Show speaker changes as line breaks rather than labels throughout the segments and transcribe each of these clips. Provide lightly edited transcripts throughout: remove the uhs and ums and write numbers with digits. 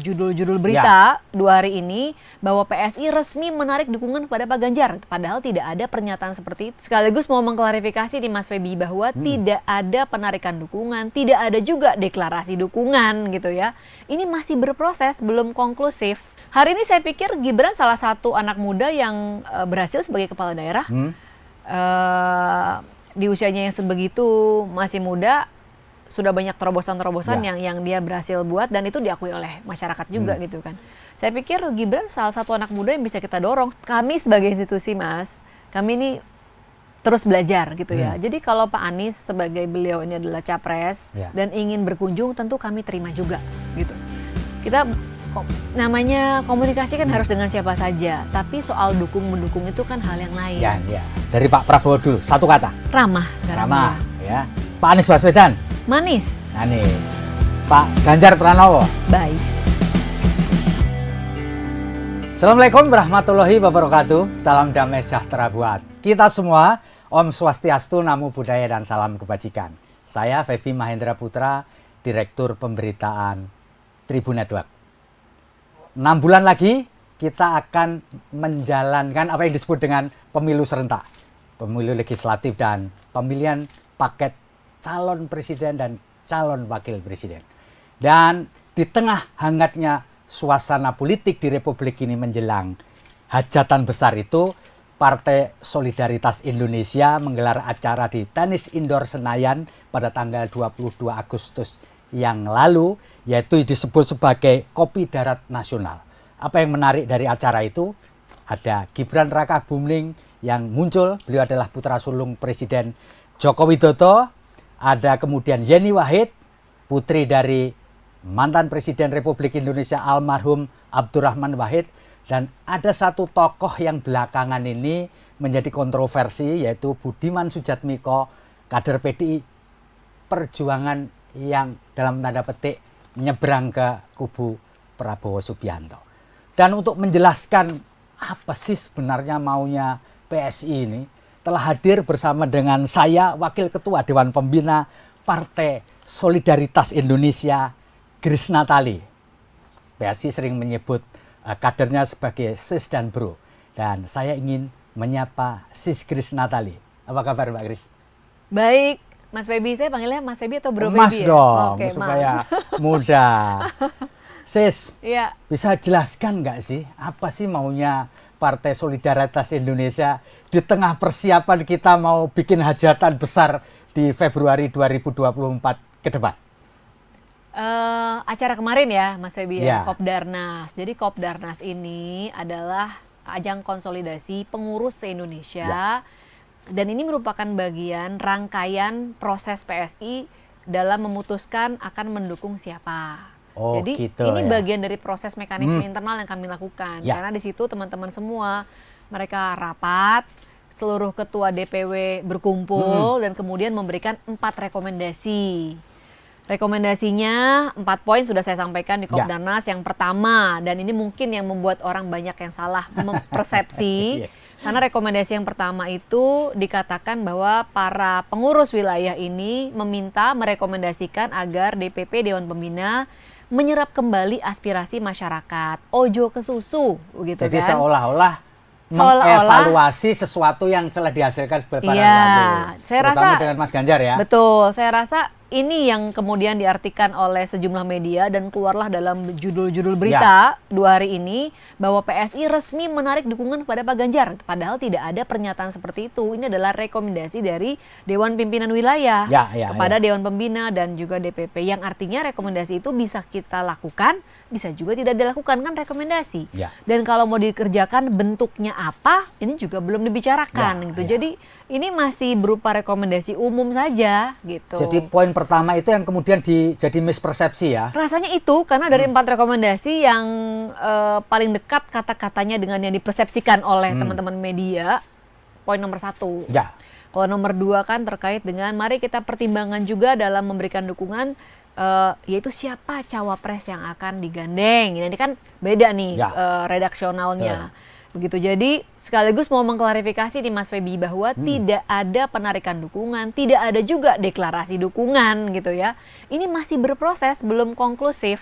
judul-judul berita 2 hari ini bahwa PSI resmi menarik dukungan kepada Pak Ganjar. Padahal tidak ada pernyataan seperti itu. Sekaligus mau mengklarifikasi nih Mas Feby bahwa tidak ada penarikan dukungan, tidak ada juga deklarasi dukungan gitu ya. Ini masih berproses, belum konklusif. Hari ini saya pikir Gibran salah satu anak muda yang berhasil sebagai kepala daerah. Di usianya yang sebegitu masih muda, sudah banyak terobosan-terobosan yang dia berhasil buat dan itu diakui oleh masyarakat juga gitu kan. Saya pikir Gibran salah satu anak muda yang bisa kita dorong. Kami sebagai institusi Mas, kami ini terus belajar gitu ya. Jadi kalau Pak Anies sebagai beliau ini adalah capres dan ingin berkunjung, tentu kami terima juga gitu. Kita namanya komunikasi kan harus dengan siapa saja, tapi soal dukung-mendukung itu kan hal yang lain.
Ya. Dari Pak Prabowo dulu, satu kata.
Ramah sekarang.
Ramah ya. Pak Anies Baswedan.
Manis.
Pak Ganjar Pranowo.
Baik.
Assalamualaikum warahmatullahi wabarakatuh. Salam damai sejahtera buat kita semua. Om Swastiastu, Namo Buddhaya dan salam kebajikan. Saya Feby Mahendra Putra, Direktur Pemberitaan Tribun Network. 6 bulan lagi kita akan menjalankan apa yang disebut dengan pemilu serentak. Pemilu legislatif dan pemilihan paket calon presiden dan calon wakil presiden. Dan di tengah hangatnya suasana politik di Republik ini menjelang hajatan besar itu, Partai Solidaritas Indonesia menggelar acara di Tenis Indoor Senayan pada tanggal 22 Agustus yang lalu, yaitu disebut sebagai Kopi Darat Nasional. Apa yang menarik dari acara itu? Ada Gibran Raka Buming yang muncul, beliau adalah putra sulung Presiden Joko Widodo. Ada kemudian Yeni Wahid, putri dari mantan Presiden Republik Indonesia almarhum Abdurrahman Wahid. Dan ada satu tokoh yang belakangan ini menjadi kontroversi, yaitu Budiman Sujatmiko, kader PDI Perjuangan yang dalam tanda petik menyeberang ke kubu Prabowo Subianto. Dan untuk menjelaskan apa sih sebenarnya maunya PSI ini, telah hadir bersama dengan saya, Wakil Ketua Dewan Pembina Partai Solidaritas Indonesia, Grace Natali. PSI sering menyebut kadernya sebagai sis dan bro. Dan saya ingin menyapa sis Grace Natali. Apa kabar Mbak Grace?
Baik, Mas Feby. Saya panggilnya Mas Feby atau Bro
Mas
Feby ya?
dong,
Oke,
supaya
Mas.
mudah. Sis,
Iya.
bisa jelaskan nggak sih apa sih maunya Partai Solidaritas Indonesia di tengah persiapan kita mau bikin hajatan besar di Februari 2024 ke depan?
Acara kemarin ya Mas Feby
Ya.
Kopdarnas. Jadi Kopdarnas ini adalah ajang konsolidasi pengurus se-Indonesia dan ini merupakan bagian rangkaian proses PSI dalam memutuskan akan mendukung siapa.
Oh,
jadi
gitu,
ini
ya.
bagian dari proses mekanisme internal yang kami lakukan.
Ya.
Karena di situ teman-teman semua mereka rapat, seluruh ketua DPW berkumpul dan kemudian memberikan 4 rekomendasi. Rekomendasinya 4 poin sudah saya sampaikan di Kopdarnas. Yang pertama, dan ini mungkin yang membuat orang banyak yang salah mempersepsi, karena rekomendasi yang pertama itu dikatakan bahwa para pengurus wilayah ini merekomendasikan agar DPP Dewan Pembina menyerap kembali aspirasi masyarakat. Ojo ke susu, gitu.
Jadi
kan?
seolah-olah mengevaluasi sesuatu yang telah dihasilkan barang lalu.
Saya
terutama
rasa
dengan Mas Ganjar ya.
Betul, saya rasa ini yang kemudian diartikan oleh sejumlah media dan keluarlah dalam judul-judul berita 2 hari ini bahwa PSI resmi menarik dukungan kepada Pak Ganjar. Padahal tidak ada pernyataan seperti itu. Ini adalah rekomendasi dari Dewan Pimpinan Wilayah kepada Dewan Pembina dan juga DPP. Yang artinya rekomendasi itu bisa kita lakukan, bisa juga tidak dilakukan, kan rekomendasi. Dan kalau mau dikerjakan bentuknya apa, ini juga belum dibicarakan gitu. Jadi ini masih berupa rekomendasi umum saja gitu.
Jadi poin pertama itu yang kemudian jadi mispersepsi ya.
Rasanya itu karena dari 4 rekomendasi yang paling dekat kata-katanya dengan yang dipersepsikan oleh teman-teman media, poin nomor 1. Kalau nomor 2 kan terkait dengan mari kita pertimbangkan juga dalam memberikan dukungan yaitu siapa cawapres yang akan digandeng. Ini kan beda nih redaksionalnya. Begitu, jadi sekaligus mau mengklarifikasi nih Mas Feby bahwa tidak ada penarikan dukungan, tidak ada juga deklarasi dukungan gitu ya. Ini masih berproses, belum konklusif.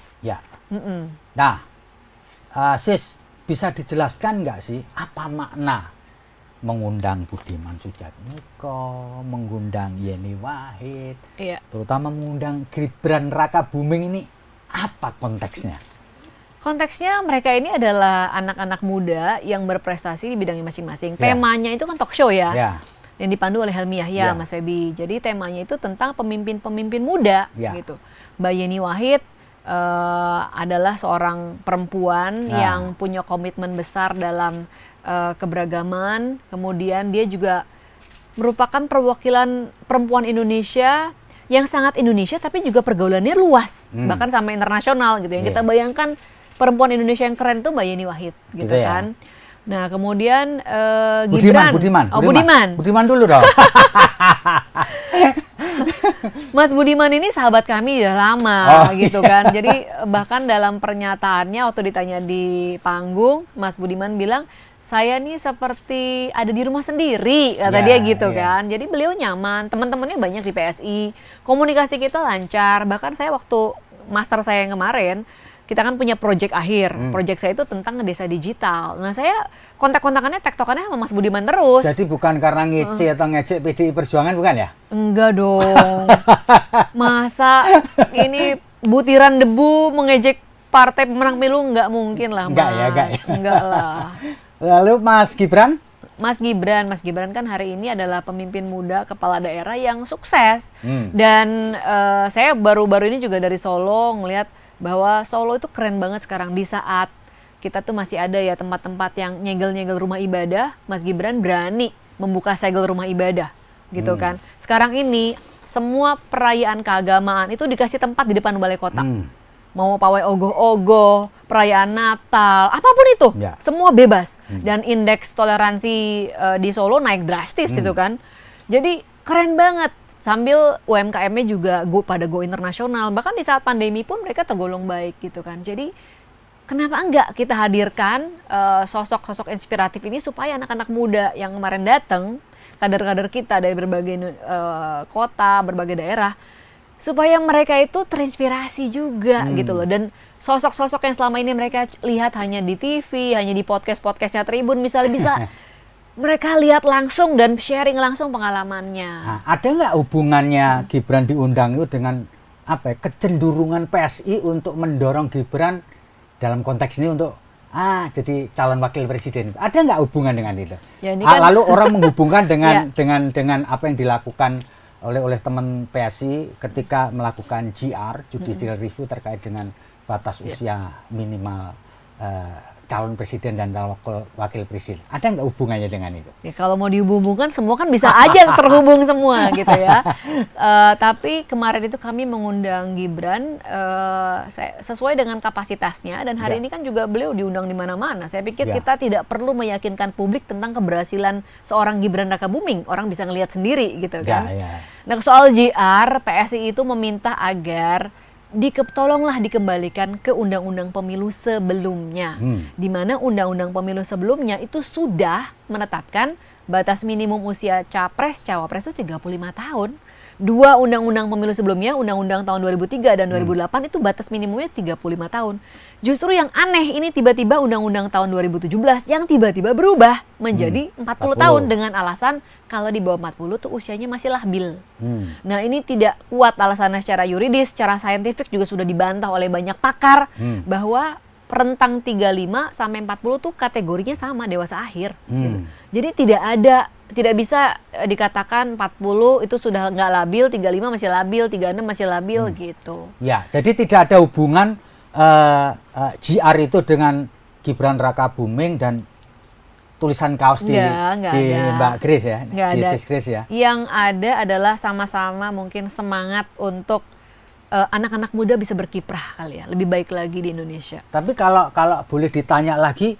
Mm-mm.
Nah, Sis, bisa dijelaskan nggak sih apa makna mengundang Budiman Sujatmiko, mengundang Yeni Wahid,
Iya.
terutama mengundang Gibran Rakabuming ini, apa konteksnya?
Konteksnya mereka ini adalah anak-anak muda yang berprestasi di bidangnya masing-masing.
Ya.
Temanya itu kan talk show ya,
Ya,
yang dipandu oleh Helmi
Ya.
Yahya, Mas Febi. Jadi temanya itu tentang pemimpin-pemimpin muda,
Ya.
gitu. Mbak Yeni Wahid adalah seorang perempuan
Nah.
yang punya komitmen besar dalam keberagaman. Kemudian dia juga merupakan perwakilan perempuan Indonesia yang sangat Indonesia, tapi juga pergaulannya luas, bahkan sampai internasional gitu. Yang
Iya.
kita bayangkan perempuan Indonesia yang keren tuh Mbak Yeni Wahid, gitu
Gitu ya.
kan. Nah kemudian
Budiman,
Gibran,
Budiman. Budiman dulu dong.
Mas Budiman ini sahabat kami udah lama,
Oh,
gitu kan. Jadi bahkan dalam pernyataannya waktu ditanya di panggung, Mas Budiman bilang, saya nih seperti ada di rumah sendiri, kata
Ya,
dia gitu
ya.
kan. Jadi beliau nyaman, teman-temannya banyak di PSI, komunikasi kita lancar. Bahkan saya waktu master saya yang kemarin, kita kan punya project akhir. Project saya itu tentang desa digital. Nah saya kontak-kontakannya, tektokannya sama Mas Budiman terus.
Jadi bukan karena ngece atau ngecek PDI Perjuangan, bukan ya?
Enggak dong. Masa ini butiran debu mengejek partai pemenang pemilu, nggak mungkin lah, Mas.
Enggak ya, enggak ya.
Enggak lah.
Lalu Mas Gibran?
Mas Gibran kan hari ini adalah pemimpin muda kepala daerah yang sukses.
Hmm.
Dan saya baru-baru ini juga dari Solo ngelihat bahwa Solo itu keren banget sekarang. Di saat kita tuh masih ada ya tempat-tempat yang nyegel-nyegel rumah ibadah, Mas Gibran berani membuka segel rumah ibadah, gitu kan. Sekarang ini semua perayaan keagamaan itu dikasih tempat di depan balai kota. Mau pawai ogoh-ogoh, perayaan Natal, apapun itu,
Ya.
semua bebas. Dan indeks toleransi di Solo naik drastis gitu kan. Jadi keren banget. Sambil UMKM-nya juga pada go internasional. Bahkan di saat pandemi pun mereka tergolong baik gitu kan. Jadi kenapa enggak kita hadirkan sosok-sosok inspiratif ini supaya anak-anak muda yang kemarin datang, kader-kader kita dari berbagai kota, berbagai daerah, supaya mereka itu terinspirasi juga gitu loh. Dan sosok-sosok yang selama ini mereka lihat hanya di TV, hanya di podcast-podcastnya Tribun misalnya, bisa mereka lihat langsung dan sharing langsung pengalamannya.
Nah, ada nggak hubungannya Gibran diundang itu dengan apa ya, kecenderungan PSI untuk mendorong Gibran dalam konteks ini untuk jadi calon wakil presiden? Ada nggak hubungan dengan itu?
Ya, ini kan
Lalu orang menghubungkan dengan
Ya.
dengan apa yang dilakukan oleh teman PSI ketika melakukan GR judicial review terkait dengan batas usia minimal calon presiden dan wakil presiden. Ada nggak hubungannya dengan itu?
Ya kalau mau dihubungkan semua kan bisa aja terhubung semua gitu ya. Tapi kemarin itu kami mengundang Gibran sesuai dengan kapasitasnya, dan hari ini kan juga beliau diundang di mana-mana. Saya pikir kita tidak perlu meyakinkan publik tentang keberhasilan seorang Gibran Rakabuming. Orang bisa ngelihat sendiri gitu kan. Nah soal GR, PSI itu meminta agar tolonglah dikembalikan ke Undang-Undang Pemilu sebelumnya. Di mana Undang-Undang Pemilu sebelumnya itu sudah menetapkan batas minimum usia capres, cawapres itu 35 tahun. Dua undang-undang pemilu sebelumnya, Undang-Undang tahun 2003 dan 2008 itu batas minimumnya 35 tahun. Justru yang aneh ini tiba-tiba Undang-Undang tahun 2017 yang tiba-tiba berubah menjadi 40 tahun dengan alasan kalau di bawah 40 tuh usianya masih labil. Nah ini tidak kuat alasannya secara yuridis, secara saintifik juga sudah dibantah oleh banyak pakar bahwa rentang 35 sampai 40 tuh kategorinya sama dewasa akhir. Gitu. Jadi tidak bisa dikatakan 40 itu sudah nggak labil, 35 masih labil, 36 masih labil gitu. Ya,
jadi tidak ada hubungan GR itu dengan Gibran Rakabuming dan tulisan kaos di Mbak Grace ya, di Sis Grace ya.
Yang ada adalah sama-sama mungkin semangat untuk anak-anak muda bisa berkiprah kali ya, lebih baik lagi di Indonesia.
Tapi kalau boleh ditanya lagi,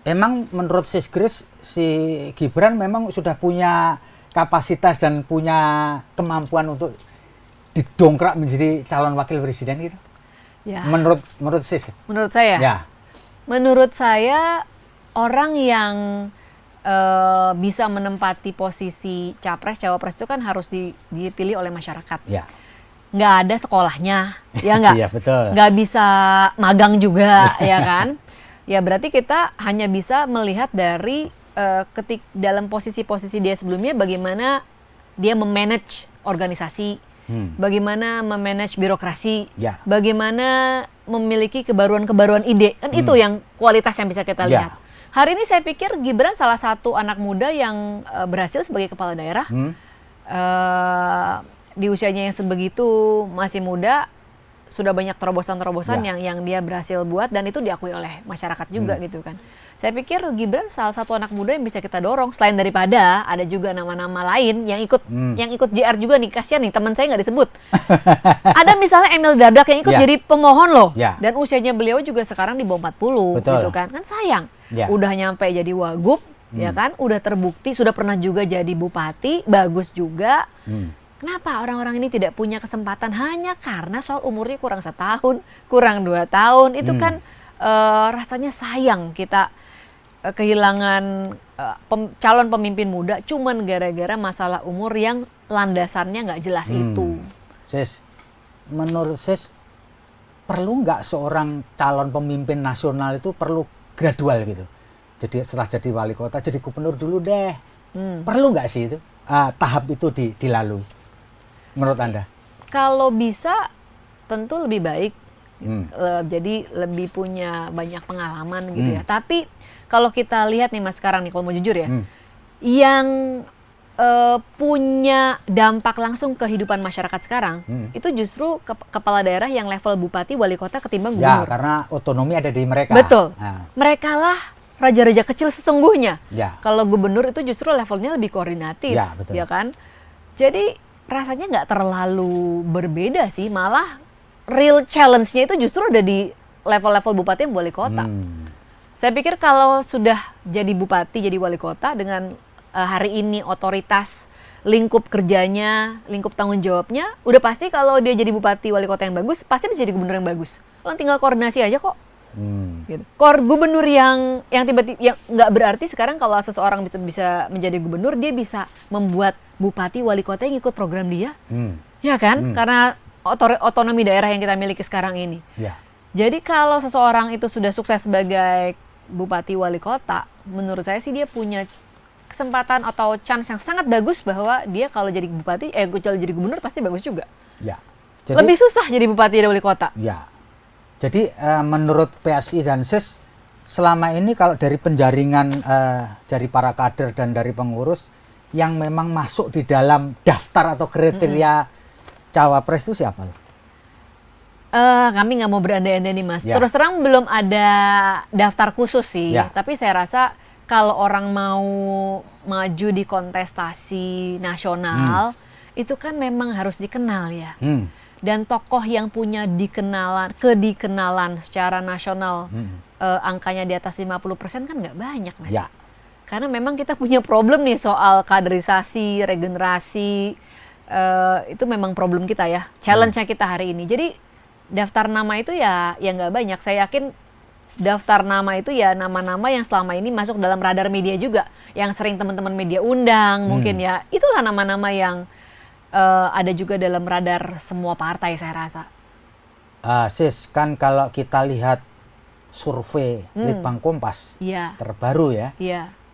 emang menurut Sis Grace si Gibran memang sudah punya kapasitas dan punya kemampuan untuk didongkrak menjadi calon wakil presiden gitu?
Ya.
Menurut Sis?
Menurut saya?
Ya.
Menurut saya orang yang bisa menempati posisi capres, cawapres itu kan harus dipilih oleh masyarakat.
Ya.
nggak ada sekolahnya, ya nggak?
Iya, betul.
Nggak bisa magang juga, ya kan? Ya berarti kita hanya bisa melihat dari dalam posisi-posisi dia sebelumnya, bagaimana dia memanage organisasi, bagaimana memanage birokrasi,
Ya.
bagaimana memiliki kebaruan-kebaruan ide, kan itu yang kualitas yang bisa kita lihat. Hari ini saya pikir Gibran salah satu anak muda yang berhasil sebagai kepala daerah. Di usianya yang sebegitu masih muda, sudah banyak terobosan-terobosan yang dia berhasil buat, dan itu diakui oleh masyarakat juga gitu kan. Saya pikir Gibran salah satu anak muda yang bisa kita dorong, selain daripada ada juga nama-nama lain yang ikut JR juga nih. Kasihan nih teman saya nggak disebut. Ada misalnya Emil Dardak yang ikut jadi pemohon loh, dan usianya beliau juga sekarang di bawah 40.
Betul.
Gitu kan sayang. Udah nyampe jadi wagub, ya kan, udah terbukti, sudah pernah juga jadi bupati, bagus juga. Kenapa orang-orang ini tidak punya kesempatan hanya karena soal umurnya kurang 1 tahun, kurang 2 tahun? Itu kan rasanya sayang kita kehilangan calon pemimpin muda cuman gara-gara masalah umur yang landasannya nggak jelas itu.
Sis, menurut Sis, perlu nggak seorang calon pemimpin nasional itu perlu gradual gitu? Jadi setelah jadi wali kota, jadi gubernur dulu deh. Perlu nggak sih itu tahap itu dilalui? Menurut Anda?
Kalau bisa, tentu lebih baik. Jadi lebih punya banyak pengalaman gitu ya. Tapi kalau kita lihat nih Mas sekarang nih, kalau mau jujur ya, yang punya dampak langsung ke kehidupan masyarakat sekarang, itu justru kepala daerah yang level bupati, wali kota ketimbang gubernur.
Ya, karena otonomi ada di mereka.
Betul. Mereka lah raja-raja kecil sesungguhnya. Kalau gubernur itu justru levelnya lebih koordinatif, ya kan? Jadi rasanya nggak terlalu berbeda sih, malah real challenge-nya itu justru ada di level-level bupati dan wali kota. Saya pikir kalau sudah jadi bupati, jadi wali kota dengan hari ini otoritas, lingkup kerjanya, lingkup tanggung jawabnya, udah pasti kalau dia jadi bupati, wali kota yang bagus, pasti bisa jadi gubernur yang bagus. Lo tinggal koordinasi aja kok. Gitu. Gubernur yang tiba-tiba, yang nggak berarti sekarang kalau seseorang bisa menjadi gubernur, dia bisa membuat bupati, wali kota yang ikut program dia, ya kan? Karena otonomi daerah yang kita miliki sekarang ini. Jadi kalau seseorang itu sudah sukses sebagai bupati, wali kota, menurut saya sih dia punya kesempatan atau chance yang sangat bagus bahwa dia kalau jadi bupati, kalau jadi gubernur pasti bagus juga. Jadi, lebih susah jadi bupati dan wali kota.
Jadi menurut PSI dan SIS, selama ini kalau dari penjaringan dari para kader dan dari pengurus yang memang masuk di dalam daftar atau kriteria cawapres itu siapa?
Kami nggak mau berandai-andai nih Mas. Terus terang belum ada daftar khusus sih. Tapi saya rasa kalau orang mau maju di kontestasi nasional, itu kan memang harus dikenal ya. Dan tokoh yang punya kedikenalan secara nasional, angkanya di atas 50% kan nggak banyak Mas. Karena memang kita punya problem nih soal kaderisasi, regenerasi, itu memang problem kita ya. Challenge-nya kita hari ini. Jadi daftar nama itu ya nggak banyak. Saya yakin daftar nama itu ya nama-nama yang selama ini masuk dalam radar media juga, yang sering teman-teman media undang mungkin ya. Itulah nama-nama yang ada juga dalam radar semua partai saya rasa.
Sis, kan kalau kita lihat survei Litbang Kompas terbaru ya,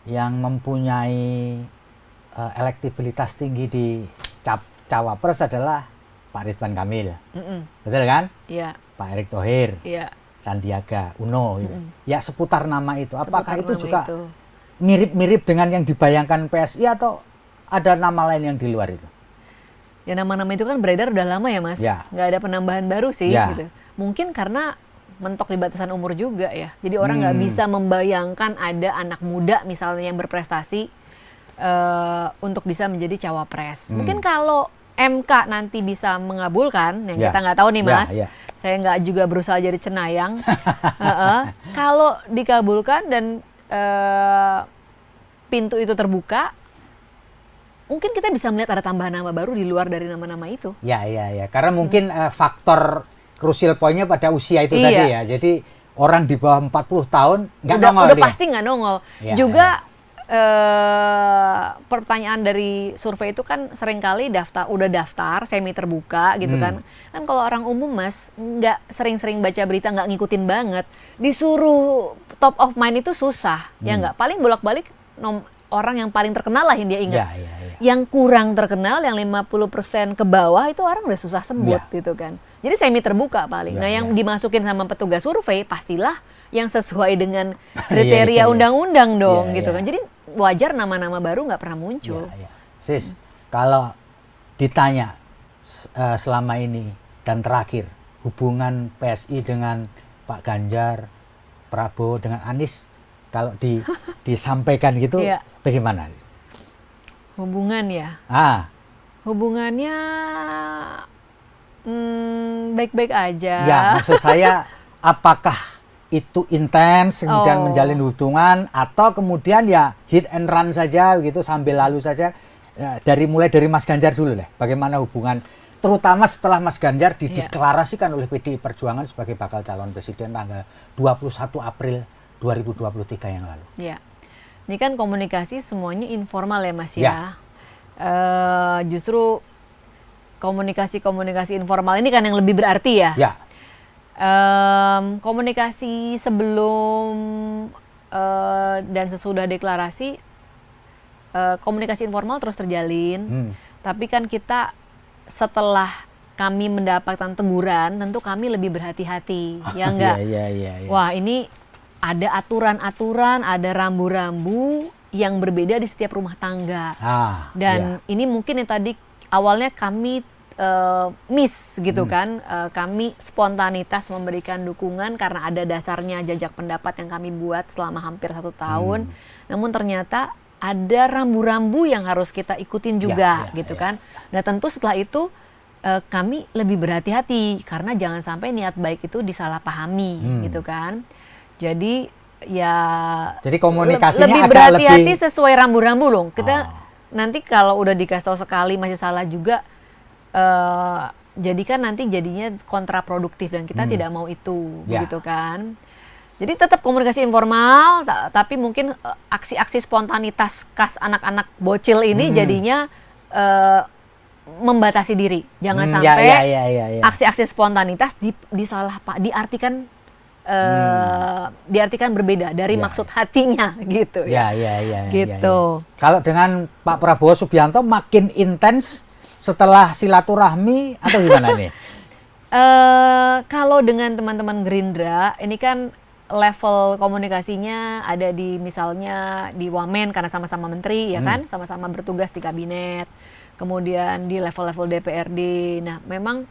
yang mempunyai elektibilitas tinggi di cawapres adalah Pak Ridwan Kamil, betul kan? Pak Erick Thohir, Sandiaga Uno, gitu. Ya seputar nama itu. Apakah itu juga mirip-mirip dengan yang dibayangkan PSI atau ada nama lain yang di luar itu?
Ya nama-nama itu kan beredar udah lama ya Mas, nggak ada penambahan baru sih. Gitu. Mungkin karena mentok di batasan umur juga ya. Jadi orang nggak bisa membayangkan ada anak muda misalnya yang berprestasi untuk bisa menjadi cawapres. Mungkin kalau MK nanti bisa mengabulkan, yang kita nggak tahu nih Mas, saya nggak juga berusaha jadi cenayang. Kalau dikabulkan dan pintu itu terbuka, mungkin kita bisa melihat ada tambahan nama baru di luar dari nama-nama itu. Karena mungkin faktor crucial point-nya pada usia itu tadi ya. Jadi orang di bawah 40 tahun nggak nongol. Udah pasti nggak nongol. Juga pertanyaan dari survei itu kan seringkali udah daftar semi terbuka gitu kan. Kan kalau orang umum Mas nggak sering-sering baca berita, nggak ngikutin banget, disuruh top of mind itu susah, ya nggak? Paling bolak-balik orang yang paling terkenal lah yang dia ingat. Yang kurang terkenal, yang 50% ke bawah itu orang udah susah sebut gitu kan. Jadi semi terbuka paling. Nah yang dimasukin sama petugas survei pastilah yang sesuai dengan kriteria undang-undang dong gitu kan. Jadi wajar nama-nama baru nggak pernah muncul.
Sis, kalau ditanya selama ini dan terakhir hubungan PSI dengan Pak Ganjar, Prabowo dengan Anies, kalau disampaikan gitu bagaimana?
Hubungan ya? Hubungannya baik-baik aja.
Ya, maksud saya apakah itu intens kemudian menjalin hubungan atau kemudian ya hit and run saja gitu sambil lalu saja, ya, mulai dari Mas Ganjar dulu deh, bagaimana hubungan terutama setelah Mas Ganjar dideklarasikan oleh PDI Perjuangan sebagai bakal calon presiden tanggal 21 April 2023 yang lalu.
Ya, ini kan komunikasi semuanya informal ya Mas ya. Justru komunikasi informal ini kan yang lebih berarti ya. Komunikasi sebelum dan sesudah deklarasi, komunikasi informal terus terjalin. Tapi kan kita setelah kami mendapatkan teguran, tentu kami lebih berhati-hati, ya enggak? Wah, ini ada aturan-aturan, ada rambu-rambu yang berbeda di setiap rumah tangga. Dan ini mungkin yang tadi awalnya kami miss gitu kan, kami spontanitas memberikan dukungan karena ada dasarnya jajak pendapat yang kami buat selama hampir 1 tahun. Namun ternyata ada rambu-rambu yang harus kita ikutin juga gitu kan. Nah tentu setelah itu kami lebih berhati-hati karena jangan sampai niat baik itu disalahpahami gitu kan. Jadi
komunikasinya
lebih
agak
berhati-hati sesuai rambu-rambu loh. Kita nanti kalau udah dikasih tahu sekali masih salah juga, jadi kan nanti jadinya kontraproduktif dan kita tidak mau itu begitu kan. Jadi tetap komunikasi informal, tapi mungkin aksi-aksi spontanitas khas anak-anak bocil ini jadinya membatasi diri. Jangan sampai aksi-aksi spontanitas diartikan berbeda dari maksud hatinya gitu ya. Gitu.
Kalau dengan Pak Prabowo Subianto makin intens setelah silaturahmi atau gimana nih?
Kalau dengan teman-teman Gerindra, ini kan level komunikasinya ada di misalnya di Wamen karena sama-sama menteri ya kan, sama-sama bertugas di kabinet, kemudian di level-level DPRD. Nah memang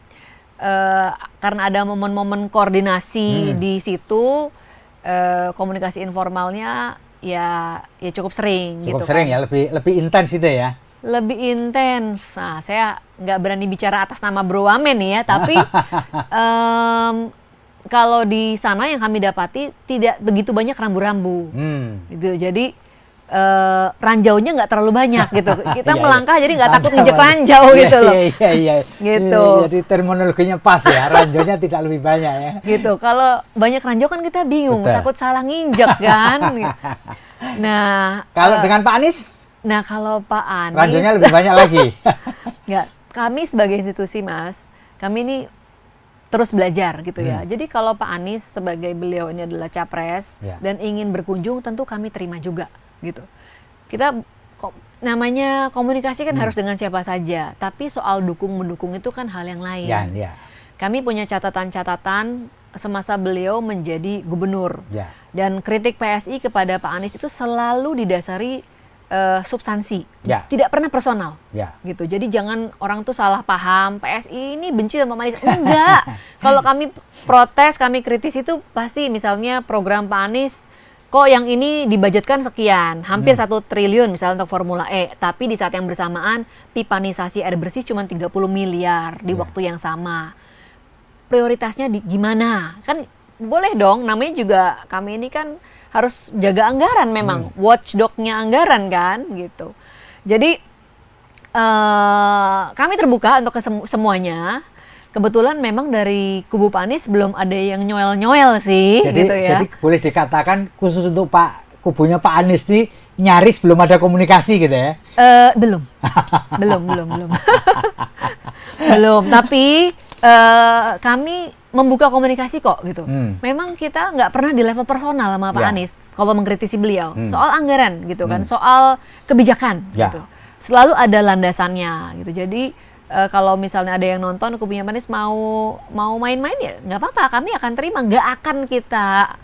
karena ada momen-momen koordinasi di situ, komunikasi informalnya ya cukup sering.
Cukup
gitu
sering
kan.
Ya, lebih intens itu ya.
Lebih intens. Nah, saya nggak berani bicara atas nama Bro Wamen nih ya, tapi kalau di sana yang kami dapati tidak begitu banyak rambu-rambu, gitu. Jadi ranjaunya nggak terlalu banyak gitu. Kita melangkah jadi nggak takut nginjek ranjau gitu loh. Gitu.
Jadi terminologinya pas ya, ranjaunya tidak lebih banyak ya.
Gitu. Kalau banyak ranjau kan kita bingung, takut salah nginjek kan. Nah,
kalau dengan Pak Anies?
Nah, kalau Pak Anies
ranjaunya lebih banyak lagi.
Nggak, kami sebagai institusi Mas, kami ini terus belajar gitu ya. Jadi kalau Pak Anies sebagai beliau ini adalah capres dan ingin berkunjung, tentu kami terima juga gitu. Kita namanya komunikasi kan harus dengan siapa saja, tapi soal dukung-mendukung itu kan hal yang lain. Kami punya catatan-catatan semasa beliau menjadi gubernur. Dan kritik PSI kepada Pak Anies itu selalu didasari substansi, tidak pernah personal, gitu. Jadi jangan orang tuh salah paham, PSI ini benci sama Pak Anies. Enggak. Kalau kami protes, kami kritis itu pasti misalnya program Pak Anies, kok yang ini dibudgetkan sekian, hampir 1 triliun misalnya untuk Formula E, tapi di saat yang bersamaan pipanisasi air bersih cuma 30 miliar di waktu yang sama. Prioritasnya gimana? Kan boleh dong, namanya juga kami ini kan harus jaga anggaran memang, watchdog-nya anggaran kan gitu. Jadi kami terbuka untuk semuanya. Kebetulan memang dari kubu Pak Anies belum ada yang nyoel-nyoel sih.
Jadi,
gitu ya.
Jadi boleh dikatakan khusus untuk kubunya Pak Anies nih nyaris belum ada komunikasi gitu ya?
Belum. Belum. Belum, tapi kami membuka komunikasi kok gitu. Memang kita nggak pernah di level personal sama Pak Anies kalau mengkritisi beliau soal anggaran gitu kan, soal kebijakan gitu. Selalu ada landasannya gitu. Jadi kalau misalnya ada yang nonton kubunya Pak Anies mau main-main ya nggak apa-apa, kami akan terima, nggak akan kita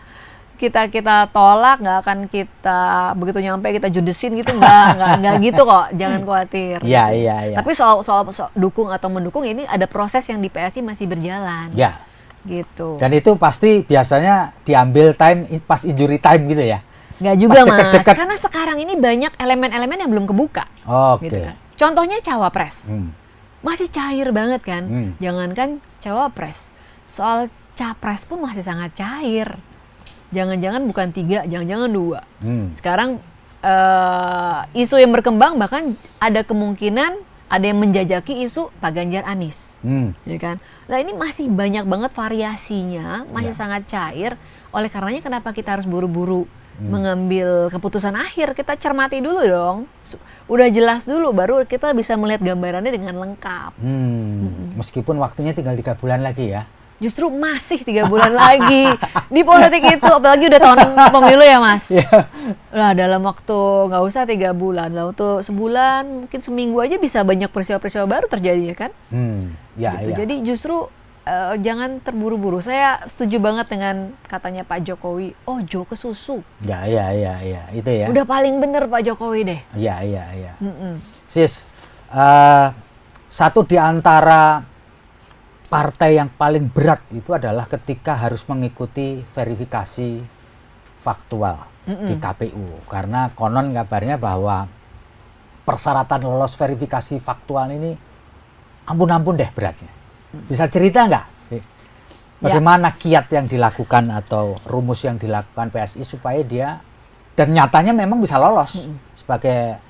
tolak, nggak akan kita begitu nyampe kita judesin gitu, nggak gitu kok, jangan khawatir.
Iya,
gitu.
iya.
Tapi soal dukung atau mendukung ini ada proses yang di PSI masih berjalan.
Ya.
Gitu.
Dan itu pasti biasanya diambil pas injury time gitu ya?
Nggak juga
pas deket-deket.
Mas, karena sekarang ini banyak elemen-elemen yang belum kebuka.
Oke.
Gitu kan. Contohnya cawapres, masih cair banget kan. Jangankan cawapres, soal capres pun masih sangat cair. Jangan-jangan bukan 3, jangan-jangan 2. Sekarang isu yang berkembang bahkan ada kemungkinan ada yang menjajaki isu Pak Ganjar Anies, ya kan? Nah ini masih banyak banget variasinya, masih sangat cair. Oleh karenanya kenapa kita harus buru-buru mengambil keputusan akhir? Kita cermati dulu dong, udah jelas dulu, baru kita bisa melihat gambarannya dengan lengkap.
Meskipun waktunya tinggal 3 bulan lagi ya.
Justru masih 3 bulan lagi di politik itu, apalagi udah tahun pemilu ya Mas. Lah dalam waktu nggak usah 3 bulan, lah untuk sebulan mungkin seminggu aja bisa banyak peristiwa-peristiwa baru terjadi ya kan. Gitu. Jadi justru jangan terburu-buru. Saya setuju banget dengan katanya Pak Jokowi, ojo ke susu.
Ya itu ya.
Udah paling bener Pak Jokowi deh.
Iya. Sis, satu di antara partai yang paling berat itu adalah ketika harus mengikuti verifikasi faktual di KPU. Karena konon kabarnya bahwa persyaratan lolos verifikasi faktual ini ampun-ampun deh beratnya. Bisa cerita nggak? Bagaimana kiat yang dilakukan atau rumus yang dilakukan PSI supaya dia, dan nyatanya memang bisa lolos sebagai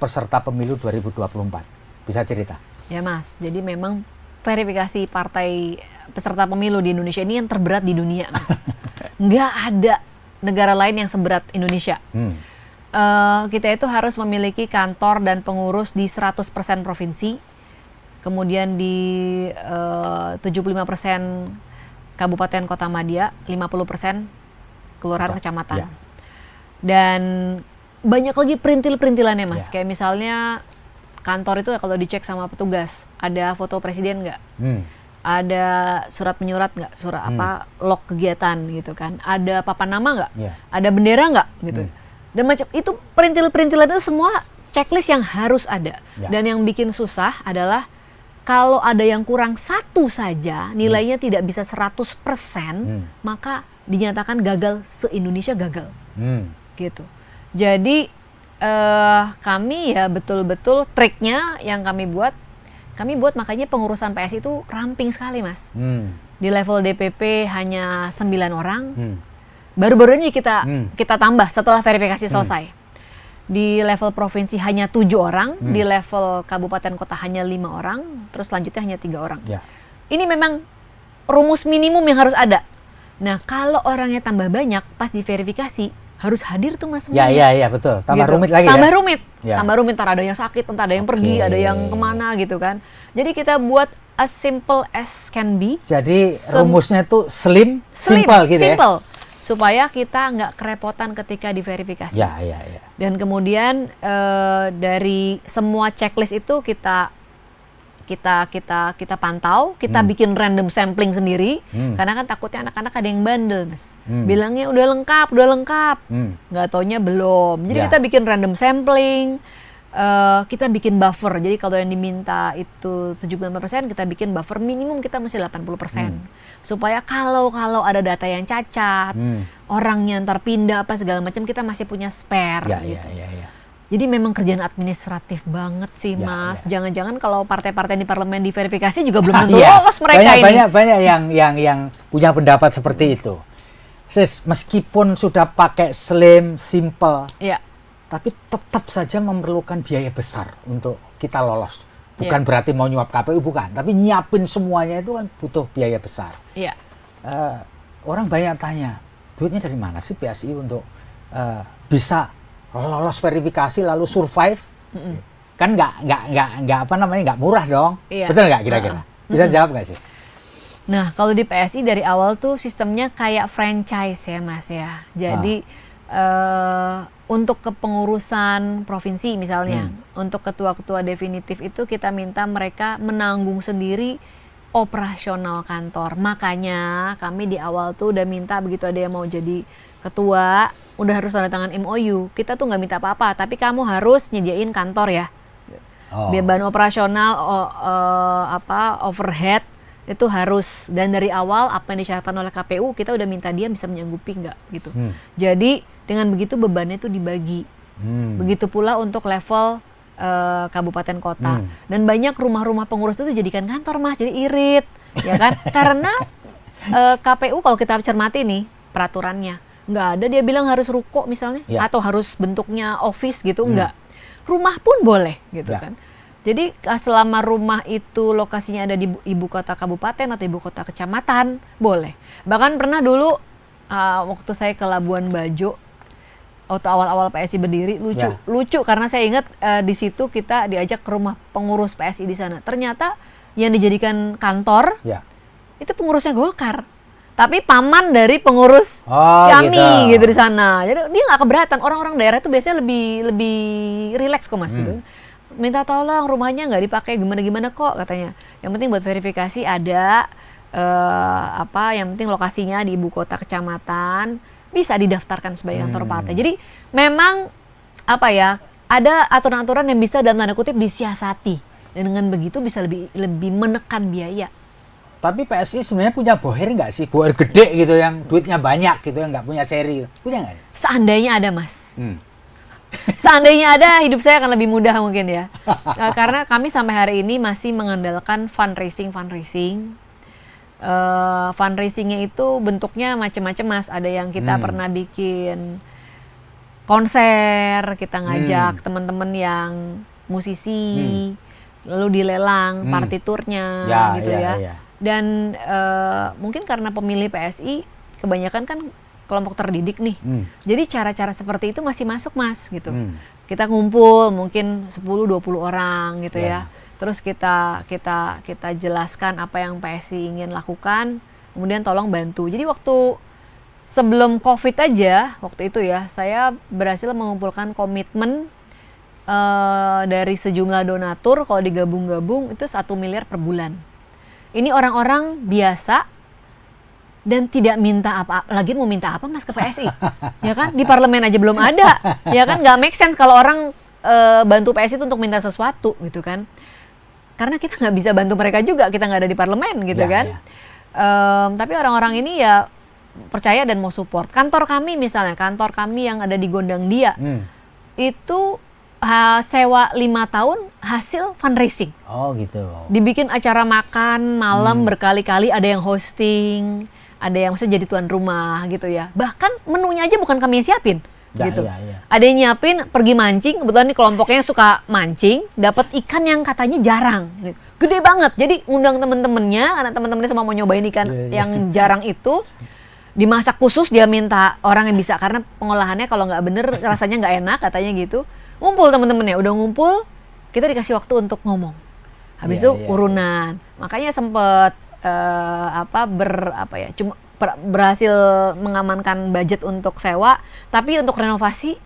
peserta pemilu 2024. Bisa cerita?
Ya Mas, jadi memang verifikasi partai peserta pemilu di Indonesia ini yang terberat di dunia, Mas. Nggak ada negara lain yang seberat Indonesia. Kita itu harus memiliki kantor dan pengurus di 100% provinsi, kemudian di 75% kabupaten kota madya, 50% kelurahan kecamatan. Dan banyak lagi perintil-perintilannya Mas, kayak misalnya kantor itu kalau dicek sama petugas, ada foto presiden nggak? Ada surat menyurat nggak? Surat log kegiatan gitu kan? Ada papan nama nggak? Ada bendera nggak? Gitu. Dan macam itu perintil-perintilan itu semua checklist yang harus ada. Dan yang bikin susah adalah kalau ada yang kurang satu saja, nilainya tidak bisa 100%, maka dinyatakan gagal, se-Indonesia gagal. Gitu. Jadi kami ya betul-betul triknya yang kami buat makanya pengurusan PSI itu ramping sekali Mas. Di level DPP hanya 9 orang, baru-baru ini kita tambah setelah verifikasi selesai. Di level provinsi hanya 7 orang, di level kabupaten kota hanya 5 orang, terus selanjutnya hanya 3 orang. Ini memang rumus minimum yang harus ada. Nah kalau orangnya tambah banyak, pas diverifikasi harus hadir tuh Mas semuanya.
Iya betul. Tambah
gitu.
rumit lagi
tambah
ya.
rumit. Tambah rumit, entar ada yang sakit, entar ada yang pergi, ada yang kemana gitu kan. Jadi kita buat as simple as can be.
Jadi rumusnya tuh simple gitu ya.
Simple. Supaya kita nggak kerepotan ketika diverifikasi.
Iya.
Dan kemudian dari semua checklist itu kita pantau, kita bikin random sampling sendiri, karena kan takutnya anak-anak ada yang bandel Mas, bilangnya udah lengkap, nggak taunya belum. Jadi kita bikin random sampling, kita bikin buffer. Jadi kalau yang diminta itu 75%, kita bikin buffer minimum kita mesti 80%, supaya kalau ada data yang cacat, orangnya ntar pindah apa segala macam, kita masih punya spare. Gitu. Jadi memang kerjaan administratif banget sih Mas. Jangan-jangan kalau partai-partai di parlemen diverifikasi juga belum tentu lolos mereka ini.
Banyak yang punya pendapat seperti itu. Sis, meskipun sudah pakai simple, tapi tetap saja memerlukan biaya besar untuk kita lolos. Bukan berarti mau nyuap KPU, bukan. Tapi nyiapin semuanya itu kan butuh biaya besar. Orang banyak tanya, duitnya dari mana sih PSI untuk bisa lolos verifikasi lalu survive, kan nggak apa namanya nggak murah dong.
Iya.
Betul nggak kira-kira? Bisa jawab nggak sih?
Nah, kalau di PSI dari awal tuh sistemnya kayak franchise ya Mas ya. Jadi untuk kepengurusan provinsi misalnya, untuk ketua-ketua definitif itu kita minta mereka menanggung sendiri operasional kantor. Makanya kami di awal tuh udah minta begitu ada yang mau jadi ketua, udah harus tanda tangan MOU. Kita tuh nggak minta apa-apa, tapi kamu harus nyediain kantor ya. Biar bahan operasional, overhead itu harus, dan dari awal apa yang disyaratkan oleh KPU kita udah minta dia bisa menyanggupi nggak gitu. Jadi dengan begitu bebannya itu dibagi. Begitu pula untuk level kabupaten kota. Dan banyak rumah-rumah pengurus itu jadikan kantor Mas, jadi irit ya kan. Karena KPU kalau kita cermati nih peraturannya nggak ada dia bilang harus ruko misalnya atau harus bentuknya office gitu, nggak. Rumah pun boleh gitu kan. Jadi selama rumah itu lokasinya ada di ibu kota kabupaten atau ibu kota kecamatan, boleh. Bahkan pernah dulu waktu saya ke Labuan Bajo, waktu awal-awal PSI berdiri, lucu karena saya ingat di situ kita diajak ke rumah pengurus PSI di sana. Ternyata yang dijadikan kantor itu pengurusnya Golkar, tapi paman dari pengurus kami gitu di sana. Jadi dia nggak keberatan. Orang-orang daerah itu biasanya lebih rileks kok Mas gitu. Minta tolong rumahnya nggak dipakai gimana-gimana kok katanya. Yang penting buat verifikasi ada yang penting lokasinya di ibu kota kecamatan, bisa didaftarkan sebagai kantor partai. Jadi memang ada aturan-aturan yang bisa dalam tanda kutip disiasati, dan dengan begitu bisa lebih menekan biaya.
Tapi PSI sebenarnya punya boher nggak sih? Boher gede gitu yang duitnya banyak gitu, yang nggak punya seri, punya nggak?
Seandainya ada Mas. Seandainya ada, hidup saya akan lebih mudah mungkin ya. Karena kami sampai hari ini masih mengandalkan fundraising. Fundraisingnya itu bentuknya macam-macam Mas. Ada yang kita pernah bikin konser, kita ngajak teman-teman yang musisi, lalu dilelang partiturnya gitu ya. Dan mungkin karena pemilih PSI kebanyakan kan kelompok terdidik nih. Jadi cara-cara seperti itu masih masuk Mas gitu. Kita ngumpul mungkin 10-20 orang gitu ya. Terus kita jelaskan apa yang PSI ingin lakukan, kemudian tolong bantu. Jadi waktu sebelum Covid aja, waktu itu ya, saya berhasil mengumpulkan komitmen dari sejumlah donatur, kalau digabung-gabung itu 1 miliar per bulan. Ini orang-orang biasa dan tidak minta apa, lagi mau minta apa Mas ke PSI? Ya kan, di parlemen aja belum ada. Ya kan, nggak make sense kalau orang bantu PSI itu untuk minta sesuatu gitu kan. Karena kita nggak bisa bantu mereka juga, kita nggak ada di parlemen gitu kan. Tapi orang-orang ini ya percaya dan mau support. Kantor kami misalnya, kantor kami yang ada di Gondang Dia, itu sewa 5 tahun hasil fundraising.
Oh gitu.
Dibikin acara makan malam berkali-kali, ada yang hosting, ada yang maksudnya jadi tuan rumah gitu ya. Bahkan menunya aja bukan kami yang siapin. Gitu. Ada yang nyiapin pergi mancing, kebetulan nih kelompoknya suka mancing, dapat ikan yang katanya jarang, gede banget. Jadi undang temen-temennya, karena temen-temennya semua mau nyobain ikan yang jarang itu, dimasak khusus, dia minta orang yang bisa, karena pengolahannya kalau nggak bener rasanya nggak enak katanya gitu. Ngumpul temen-temennya, udah ngumpul, kita dikasih waktu untuk ngomong. Habis itu urunan, makanya sempet berhasil mengamankan budget untuk sewa, tapi untuk renovasi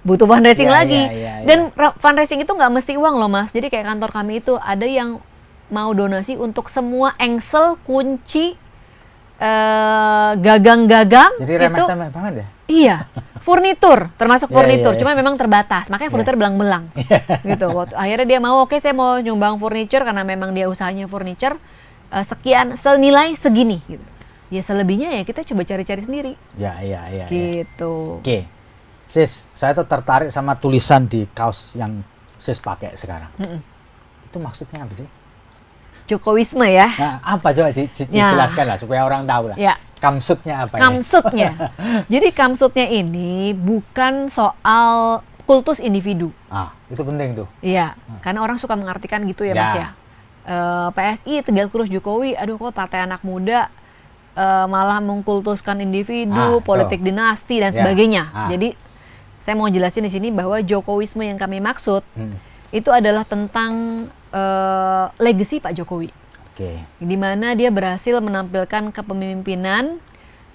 butuh fundraising lagi. Dan fundraising itu nggak mesti uang loh Mas. Jadi kayak kantor kami itu ada yang mau donasi untuk semua engsel, kunci, gagang-gagang.
Jadi remeh-temeh banget ya?
Iya, furnitur, termasuk furnitur, cuma memang terbatas, makanya furnitur belang-belang gitu. Akhirnya dia mau, oke saya mau nyumbang furniture karena memang dia usahanya furniture, sekian, senilai segini gitu. Ya selebihnya ya kita coba cari-cari sendiri. Gitu.
Oke. Sis, saya tuh tertarik sama tulisan di kaos yang Sis pakai sekarang. Itu maksudnya apa sih?
Jokowisme ya.
Nah, apa coba dijelaskan lah supaya orang tahu lah. Kamsutnya apa?
Kamsutnya. Jadi kamsutnya ini bukan soal kultus individu.
Itu penting tuh.
Iya, karena orang suka mengartikan gitu ya Mas ya. PSI Tegak Lurus Jokowi, aduh kok partai anak muda malah mengkultuskan individu, politik dinasti dan sebagainya. Jadi saya mau jelasin di sini bahwa Jokowisme yang kami maksud itu adalah tentang legacy Pak Jokowi. Di mana dia berhasil menampilkan kepemimpinan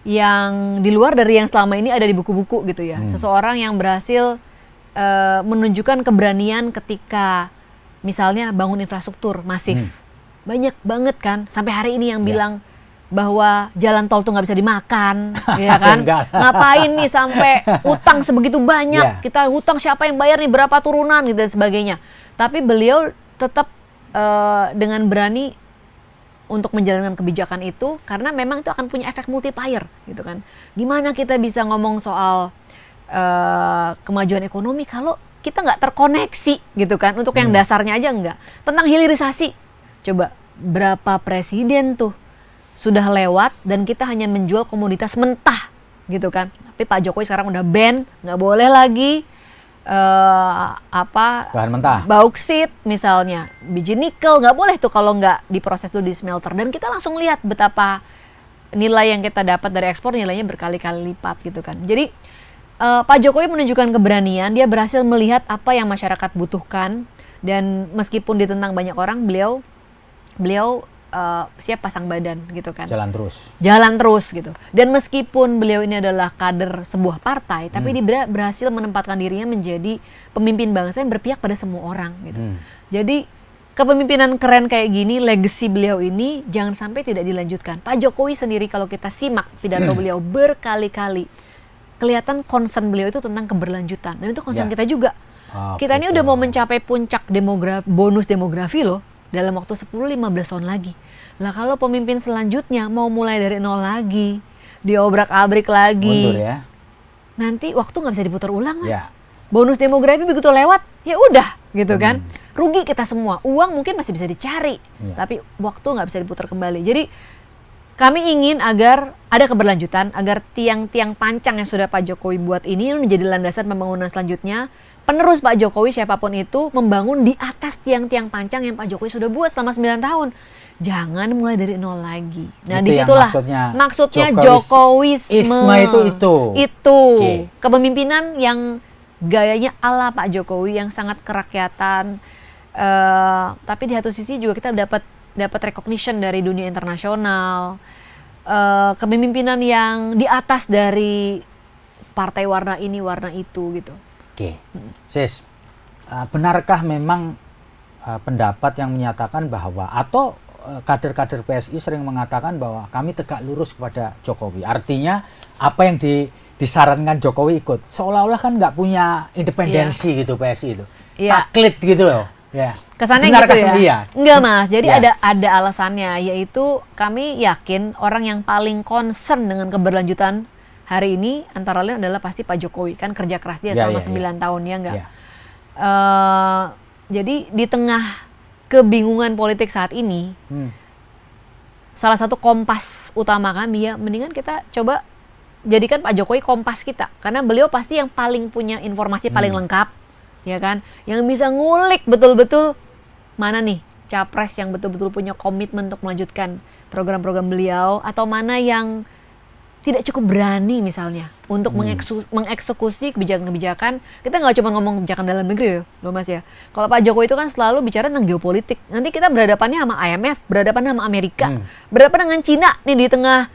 yang di luar dari yang selama ini ada di buku-buku gitu ya. Seseorang yang berhasil menunjukkan keberanian ketika misalnya bangun infrastruktur masif. Banyak banget kan, sampai hari ini yang bilang bahwa jalan tol tuh nggak bisa dimakan, ya kan? Ngapain nih sampai utang sebegitu banyak? Kita hutang siapa yang bayar nih, berapa turunan gitu dan sebagainya. Tapi beliau tetap dengan berani untuk menjalankan kebijakan itu karena memang itu akan punya efek multiplier gitu kan. Gimana kita bisa ngomong soal kemajuan ekonomi kalau kita nggak terkoneksi gitu kan, untuk yang dasarnya aja nggak. Tentang hilirisasi, coba berapa presiden tuh sudah lewat dan kita hanya menjual komoditas mentah gitu kan. Tapi Pak Jokowi sekarang udah ban, nggak boleh lagi
bahan mentah,
bauksit misalnya, biji nikel nggak boleh tuh kalau nggak diproses dulu di smelter. Dan kita langsung lihat betapa nilai yang kita dapat dari ekspor nilainya berkali-kali lipat gitu kan. Jadi Pak Jokowi menunjukkan keberanian, dia berhasil melihat apa yang masyarakat butuhkan dan meskipun ditentang banyak orang, beliau siap pasang badan gitu kan. Jalan terus gitu. Dan meskipun beliau ini adalah kader sebuah partai, tapi dia berhasil menempatkan dirinya menjadi pemimpin bangsa yang berpihak pada semua orang gitu. Jadi kepemimpinan keren kayak gini, legacy beliau ini jangan sampai tidak dilanjutkan. Pak Jokowi sendiri kalau kita simak pidato beliau berkali-kali, kelihatan concern beliau itu tentang keberlanjutan. Dan itu concern kita juga. Kita ini udah mau mencapai puncak bonus demografi loh. Dalam waktu 10-15 tahun lagi. Lah kalau pemimpin selanjutnya mau mulai dari nol lagi, diobrak-abrik lagi, mundur ya. Nanti waktu nggak bisa diputar ulang, Mas. Bonus demografi begitu lewat, ya udah gitu kan. Rugi kita semua. Uang mungkin masih bisa dicari, tapi waktu nggak bisa diputar kembali. Jadi kami ingin agar ada keberlanjutan, agar tiang-tiang pancang yang sudah Pak Jokowi buat ini menjadi landasan pembangunan selanjutnya. Penerus Pak Jokowi siapapun itu membangun di atas tiang-tiang pancang yang Pak Jokowi sudah buat selama 9 tahun. Jangan mulai dari nol lagi. Nah, disitulah maksudnya Jokowisme itu. Kepemimpinan yang gayanya ala Pak Jokowi yang sangat kerakyatan. Tapi di satu sisi juga kita dapat recognition dari dunia internasional. Kepemimpinan yang di atas dari partai warna ini, warna itu gitu.
Sis, benarkah memang pendapat yang menyatakan bahwa atau kader-kader PSI sering mengatakan bahwa kami tegak lurus kepada Jokowi? Artinya apa yang disarankan Jokowi ikut, seolah-olah kan nggak punya independensi gitu PSI itu, taklid gitu loh.
Kesannya gitu ya? Enggak Mas, jadi ada alasannya, yaitu kami yakin orang yang paling concern dengan keberlanjutan hari ini antara lain adalah pasti Pak Jokowi, kan kerja keras dia selama 9 tahun ya enggak. Jadi di tengah kebingungan politik saat ini, salah satu kompas utama kami ya, mendingan kita coba jadikan Pak Jokowi kompas kita, karena beliau pasti yang paling punya informasi paling lengkap, ya kan, yang bisa ngulik betul-betul mana nih capres yang betul-betul punya komitmen untuk melanjutkan program-program beliau, atau mana yang tidak cukup berani misalnya untuk mengeksekusi kebijakan-kebijakan. Kita nggak cuma ngomong kebijakan dalam negeri loh Mas ya. Kalau Pak Jokowi itu kan selalu bicara tentang geopolitik. Nanti kita berhadapannya sama IMF, berhadapan sama Amerika, berhadapan dengan Cina nih di tengah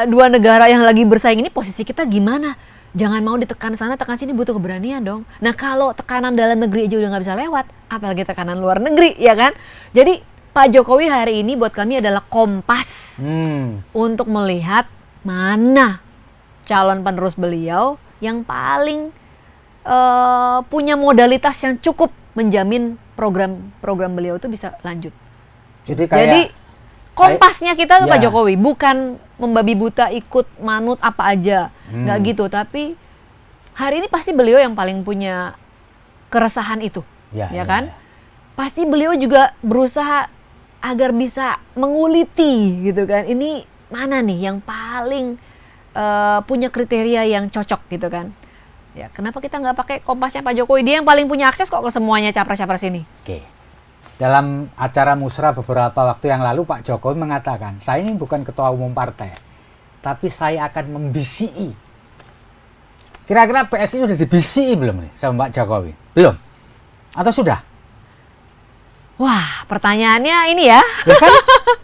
dua negara yang lagi bersaing ini, posisi kita gimana? Jangan mau ditekan sana, tekan sini, butuh keberanian dong. Nah kalau tekanan dalam negeri aja udah nggak bisa lewat, apalagi tekanan luar negeri, ya kan? Jadi Pak Jokowi hari ini buat kami adalah kompas untuk melihat mana calon penerus beliau yang paling punya modalitas yang cukup menjamin program beliau itu bisa lanjut. Jadi kompasnya kita tuh Pak Jokowi, bukan membabi buta ikut manut apa aja, nggak gitu. Tapi hari ini pasti beliau yang paling punya keresahan itu, ya kan? Pasti beliau juga berusaha agar bisa menguliti gitu kan, ini mana nih yang paling punya kriteria yang cocok gitu kan. Ya kenapa kita nggak pakai kompasnya Pak Jokowi, dia yang paling punya akses kok ke semuanya capres-capres ini.
Dalam acara Musra beberapa waktu yang lalu Pak Jokowi mengatakan, saya ini bukan ketua umum partai, tapi saya akan membisiki Kira-kira PSI sudah dibisiki belum nih sama Pak Jokowi? Belum? Atau sudah?
Wah, pertanyaannya ini ya.
Ya kan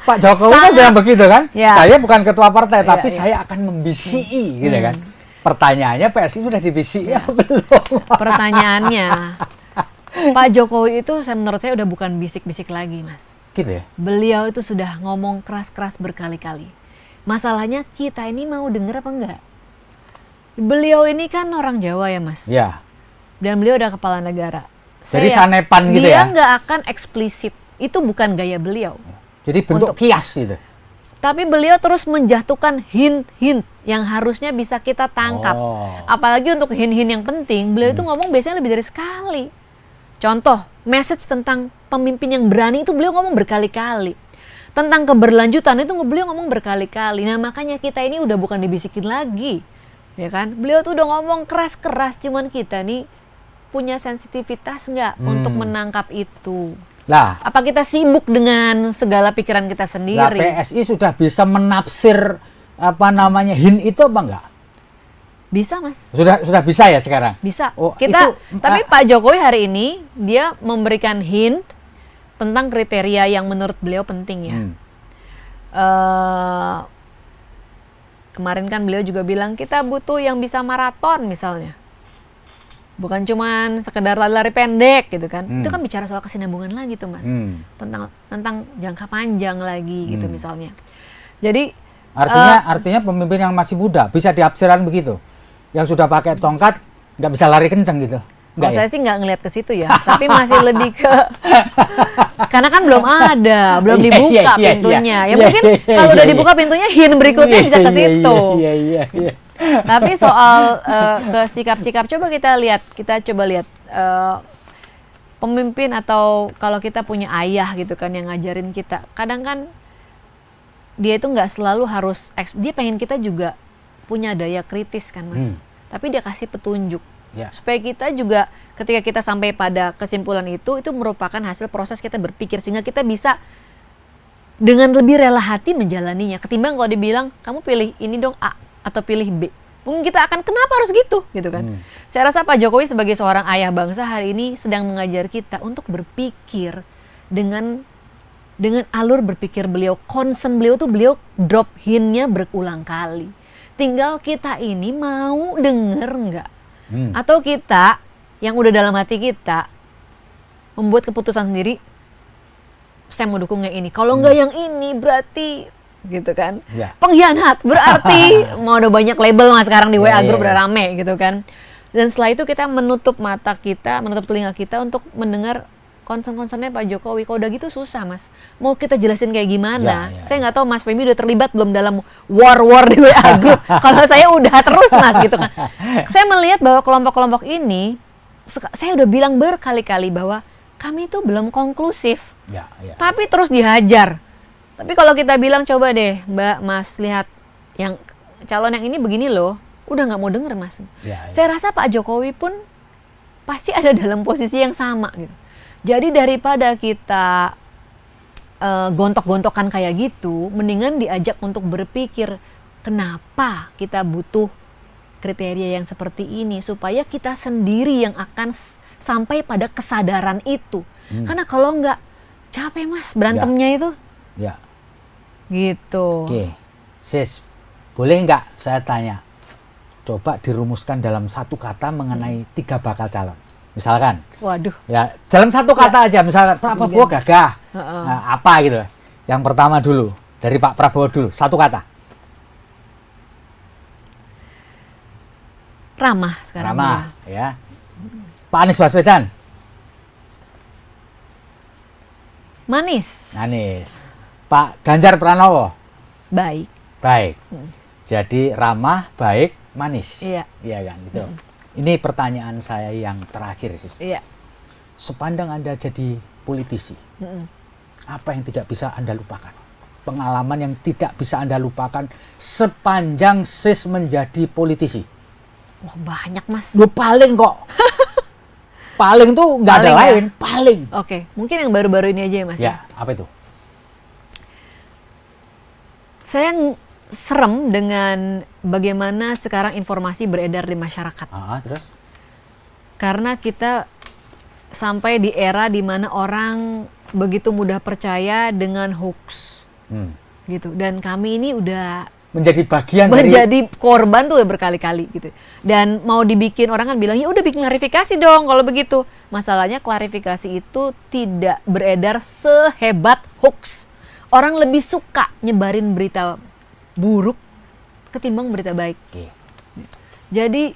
Pak Jokowi kan bilang begitu kan?
Ya.
Saya bukan ketua partai, tapi
ya.
saya akan membisiki gitu kan. Pertanyaannya PSI sudah dibisiki apa belum?
Pertanyaannya, Pak Jokowi itu menurut saya udah bukan bisik-bisik lagi, Mas.
Gitu ya?
Beliau itu sudah ngomong keras-keras berkali-kali. Masalahnya kita ini mau denger apa enggak? Beliau ini kan orang Jawa ya, Mas.
Ya.
Dan beliau udah kepala negara.
Jadi
Saya-
sanepan gitu
dia
ya?
nggak akan eksplisit. Itu bukan gaya beliau.
Jadi bentuk kias gitu.
Tapi beliau terus menjatuhkan hint-hint yang harusnya bisa kita tangkap.
Oh.
Apalagi untuk hint-hint yang penting, beliau itu ngomong biasanya lebih dari sekali. Contoh, message tentang pemimpin yang berani itu beliau ngomong berkali-kali. Tentang keberlanjutan itu beliau ngomong berkali-kali. Nah, makanya kita ini udah bukan dibisikin lagi. Ya kan? Beliau tuh udah ngomong keras-keras, cuman kita nih punya sensitivitas nggak untuk menangkap itu?
Lah,
Apa kita sibuk dengan segala pikiran kita
lah
sendiri?
PSI sudah bisa menafsir hint itu apa enggak?
Bisa, Mas.
Sudah bisa ya sekarang?
Bisa.
Oh,
Kita
itu,
tapi Pak Jokowi hari ini dia memberikan hint tentang kriteria yang menurut beliau penting ya. Kemarin kan beliau juga bilang kita butuh yang bisa maraton misalnya. Bukan cuman sekedar lari-lari pendek gitu kan. Itu kan bicara soal kesinambungan lagi tuh, Mas. Tentang jangka panjang lagi gitu misalnya. Jadi
Artinya pemimpin yang masih muda bisa diafsirkan begitu. Yang sudah pakai tongkat nggak bisa lari kenceng gitu.
kalau saya sih nggak ngelihat ke situ ya, tapi masih lebih ke karena kan belum ada, belum dibuka pintunya. Ya mungkin kalau udah dibuka pintunya, hint berikutnya bisa ke situ.
Iya.
Tapi soal ke sikap-sikap, coba kita coba lihat pemimpin atau kalau kita punya ayah gitu kan yang ngajarin kita. Kadang kan dia itu nggak selalu harus, dia pengen kita juga punya daya kritis kan, Mas. Tapi dia kasih petunjuk.
Ya.
Supaya kita juga ketika kita sampai pada kesimpulan itu merupakan hasil proses kita berpikir sehingga kita bisa dengan lebih rela hati menjalaninya ketimbang kalau dibilang kamu pilih ini dong A atau pilih B. Mungkin kita akan kenapa harus gitu kan. Saya rasa Pak Jokowi sebagai seorang ayah bangsa hari ini sedang mengajar kita untuk berpikir dengan alur berpikir beliau, concern beliau tuh beliau drop hint-nya berulang kali. Tinggal kita ini mau denger nggak? Atau kita yang udah dalam hati kita membuat keputusan sendiri, saya mau dukung yang ini. Kalau nggak yang ini berarti gitu kan.
Ya.
Pengkhianat berarti mau ada banyak label Mas sekarang di WA grup udah rame gitu kan. Dan setelah itu kita menutup mata kita, menutup telinga kita untuk mendengar concern-concernnya Pak Jokowi. Kalau udah gitu susah, Mas. Mau kita jelasin kayak gimana? Saya nggak tahu Mas Femi udah terlibat belum dalam war di WA group. Kalau saya udah terus, Mas, gitu kan. Saya melihat bahwa kelompok-kelompok ini, saya udah bilang berkali-kali bahwa kami itu belum konklusif.
Ya.
Tapi terus dihajar. Tapi kalau kita bilang coba deh, Mbak, Mas, lihat yang calon yang ini begini loh, udah nggak mau denger, Mas.
Ya.
Saya rasa Pak Jokowi pun pasti ada dalam posisi yang sama gitu. Jadi daripada kita gontok-gontokan kayak gitu, mendingan diajak untuk berpikir kenapa kita butuh kriteria yang seperti ini supaya kita sendiri yang akan sampai pada kesadaran itu. Karena kalau nggak capek, Mas, berantemnya itu.
Ya.
Gitu.
Oke. Sis, boleh nggak saya tanya? Coba dirumuskan dalam satu kata mengenai 3 bakal calon. Misalkan,
Waduh.
ya dalam satu kata aja, misalkan Prabowo gagah, nah, apa gitu. Yang pertama dulu, dari Pak Prabowo dulu, satu kata.
Ramah sekarang.
Ramah, ya. Pak Anies Baswedan.
Manis.
Anies. Pak Ganjar Pranowo.
Baik.
Baik. Jadi ramah, baik, manis.
Iya.
Iya kan, gitu. Ini pertanyaan saya yang terakhir, Sis.
Iya.
Sepandang Anda jadi politisi, apa yang tidak bisa Anda lupakan? Pengalaman yang tidak bisa Anda lupakan sepanjang Sis menjadi politisi?
Wah, banyak, Mas.
Lu paling kok. Paling tuh nggak ada
Paling ya?
lain, paling.
Oke, mungkin yang baru-baru ini aja ya, Mas.
Ya, apa itu?
Saya serem dengan bagaimana sekarang informasi beredar di masyarakat.
Terus?
Karena kita sampai di era di mana orang begitu mudah percaya dengan hoax. Gitu. Dan kami ini udah
Menjadi bagian
menjadi korban tuh berkali-kali gitu. Dan mau dibikin, orang kan bilang, ya udah bikin klarifikasi dong kalau begitu. Masalahnya klarifikasi itu tidak beredar sehebat hoax. Orang lebih suka nyebarin berita buruk ketimbang berita baik. Jadi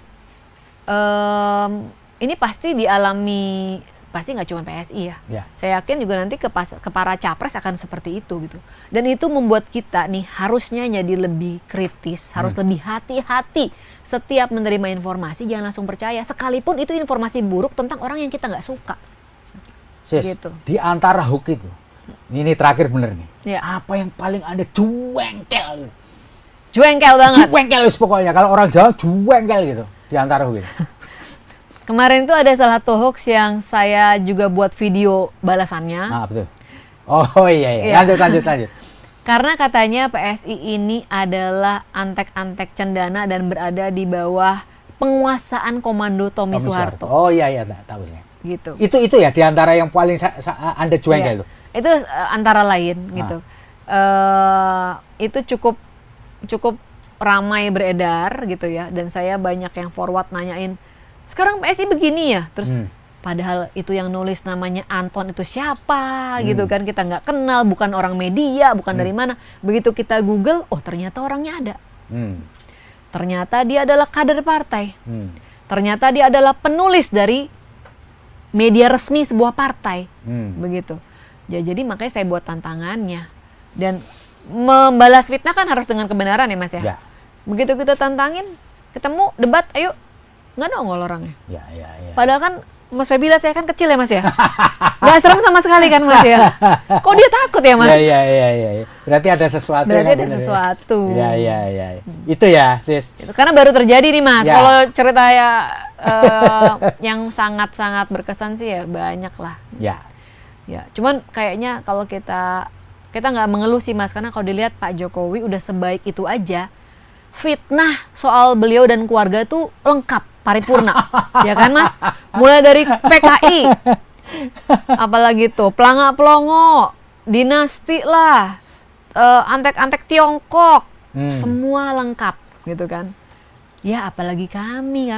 ini pasti dialami, pasti nggak cuma PSI ya. Saya yakin juga nanti ke para capres akan seperti itu gitu. Dan itu membuat kita nih harusnya jadi lebih kritis, harus lebih hati-hati setiap menerima informasi, jangan langsung percaya. Sekalipun itu informasi buruk tentang orang yang kita nggak suka.
Sis,
gitu.
Di antara hoax itu, ini terakhir bener nih.
Ya.
Apa yang paling Anda juengkel?
Juengkel banget.
Juengkel pokoknya, kalau orang Jawa juengkel gitu di antara hoax.
Kemarin tuh ada salah satu hoax yang saya juga buat video balasannya.
Betul. Oh iya. Lanjut.
Karena katanya PSI ini adalah antek-antek cendana dan berada di bawah penguasaan komando Tommy Soeharto.
Oh iya, tahu saya.
Gitu.
Itu ya di antara yang paling Anda juengkel itu.
Itu antara lain gitu. Itu cukup ramai beredar gitu ya, dan saya banyak yang forward nanyain, sekarang PSI begini ya, terus padahal itu yang nulis namanya Anton itu siapa gitu kan, kita nggak kenal, bukan orang media, bukan dari mana. Begitu kita Google, oh ternyata orangnya ada. Ternyata dia adalah kader partai. Ternyata dia adalah penulis dari media resmi sebuah partai. Begitu. Jadi makanya saya buat tantangannya. Dan membalas fitnah kan harus dengan kebenaran ya Mas ya. Begitu kita tantangin, ketemu debat, ayo, nggak nongol orangnya. Padahal kan Mas Feby lihat saya kan kecil ya Mas ya. Nggak serem sama sekali kan Mas ya. Kok dia takut ya Mas?
Iya. Berarti ada sesuatu. Iya. Itu ya sis.
Karena baru terjadi nih Mas. Kalau cerita yang sangat-sangat berkesan sih ya banyak lah. Ya. Cuman kayaknya kalau kita nggak mengeluh sih Mas, karena kalau dilihat Pak Jokowi udah sebaik itu aja. Fitnah soal beliau dan keluarga tuh lengkap, paripurna. Ya kan Mas? Mulai dari PKI, apalagi tuh pelanga-pelongo, dinasti lah, antek-antek Tiongkok, semua lengkap gitu kan. Ya apalagi kami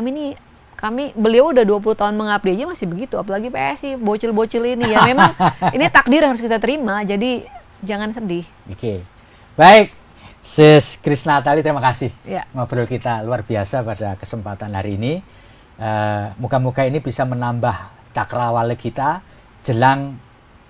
beliau udah 20 tahun mengabdi aja masih begitu, apalagi PSI, bocil-bocil ini. Ya memang ini takdir harus kita terima, jadi jangan sedih.
Oke. Baik. Sis Krisna Natali, terima kasih. Ngobrol kita luar biasa pada kesempatan hari ini. Moga-moga ini bisa menambah cakrawala kita jelang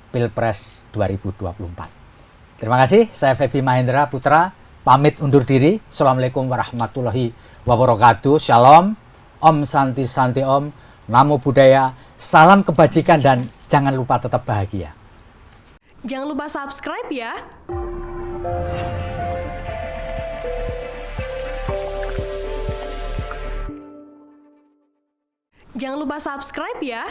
Pilpres 2024. Terima kasih. Saya Feby Mahendra Putra, pamit undur diri. Assalamualaikum warahmatullahi wabarakatuh. Shalom. Om Santi Santi Om. Namo Buddhaya. Salam kebajikan dan jangan lupa tetap bahagia.
Jangan lupa subscribe ya. Jangan lupa subscribe ya.